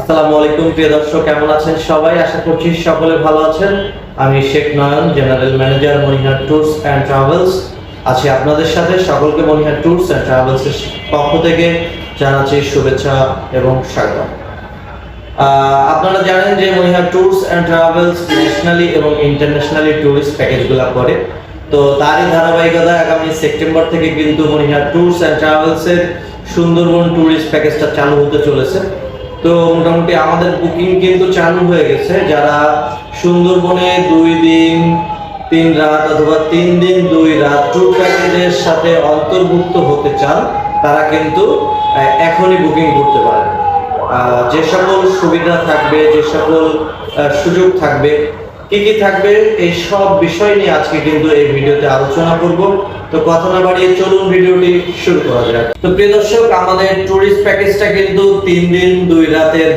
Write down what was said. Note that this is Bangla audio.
আসসালামু আলাইকুম প্রিয় দর্শক, কেমন আছেন সবাই? আশা করছি সকলে ভালো আছেন। আমি Sheikh Nayan, general manager Monihar tours and travels আছি আপনাদের সাথে। সকলকে মনিহার ট্যুরস অ্যান্ড ট্রাভেলস এর পক্ষ থেকে জানাচ্ছি শুভেচ্ছা এবং স্বাগত। আপনারা জানেন যে মনিহার ট্যুরস অ্যান্ড ট্রাভেলস ন্যাশনালি এবং ইন্টারন্যাশনালি ট্যুরিস্ট প্যাকেজগুলো করে। তো তারই ধারাবাহিকতায় আগামী সেপ্টেম্বর থেকে কিন্তু মনিহার ট্যুরস অ্যান্ড ট্রাভেলস এর সুন্দরবন ট্যুরিস্ট প্যাকেজটা চালু হতে চলেছে। তো মোটামুটি আমাদের বুকিং কিন্তু চালু হয়ে গেছে। যারা সুন্দরবনে 2 দিন 3 রাত অথবা 3 দিন 2 রাত ট্যুর প্যাকেজের সাথে অন্তর্ভুক্ত হতে চান, তারা কিন্তু এখনই বুকিং করতে পারেন। যে সকল সুবিধা থাকবে, যে সকল সুযোগ থাকবে, কি কি থাকবে, এই সব বিষয় নিয়ে আজকে কিন্তু এই ভিডিওতে আলোচনা করব। তো কথা না বাড়িয়ে চলুন ভিডিওটি শুরু করা যাক। তো প্রিয় দর্শক, আমাদের ট্যুরিস্ট প্যাকেজটা কিন্তু 3 দিন 2 রাতের যে